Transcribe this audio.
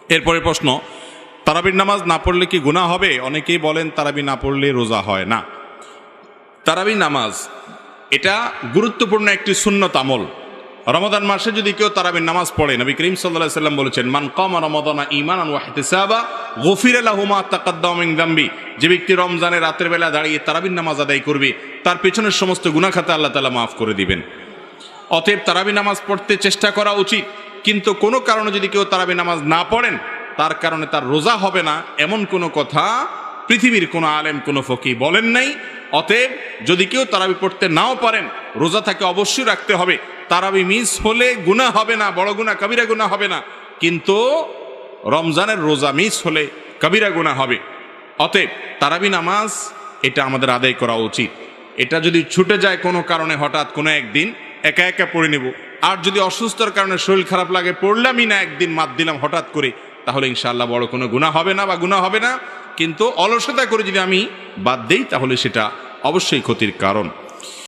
এরপরে প্রশ্ন, তারাবির নামাজ না পড়লে কি গুনাহ হবে? অনেকেই বলেন তারাবি না পড়লে রোজা হয় না। তারাবি নামাজ এটা গুরুত্বপূর্ণ একটি সুন্নত আমল। রমাদান মাসে যদি কেউ তারাবির নামাজ পড়ে, নবী করিম সাল্লাল্লাহু আলাইহি ওয়াসাল্লাম বলেছেন, মান কামা রমাদানা ঈমানান ওয়া ইহতিসাবা গুফিরা লাহু মা তাকাদ্দামা মিন যামবি। যে ব্যক্তি রমজানের রাতের বেলা দাঁড়িয়ে তারাবির নামাজ আদায় করবে, তার পেছনের সমস্ত গুনাহ খাতা আল্লাহ তাআলা মাফ করে দিবেন। অতএব তারাবি নামাজ পড়তে চেষ্টা করা উচিত। কিন্তু কোনো কারণে যদি কেউ তারাবি নামাজ না পড়েন, তার কারণে তার রোজা হবে না, এমন কোনো কথা পৃথিবীর কোনো আলেম, কোনো ফকি বলেন নাই। অতএব যদি কেউ তারাবি পড়তে নাও পারেন, রোজা তাকে অবশ্যই রাখতে হবে। তারাবি মিস হলে গুনাহ হবে না, বড় গুনাহ কবিরা গুনাহ হবে না, কিন্তু রমজানের রোজা মিস হলে কবিরা গুনাহ হবে। অতএব তারাবি নামাজ এটা আমাদের আদায় করা উচিত। এটা যদি ছুটে যায় কোনো কারণে, হঠাৎ কোনো একদিন একা একা পড়ে নেব। আর যদি অসুস্থতার কারণে শরীর খারাপ লাগে, পড়লামই না, একদিন মাত দিলাম হঠাৎ করে, তাহলে ইনশাআল্লাহ বড় কোনো গুনাহ হবে না বা গুনাহ হবে না। কিন্তু অলসতা করে যদি আমি বাদ দেই, তাহলে সেটা অবশ্যই ক্ষতির কারণ।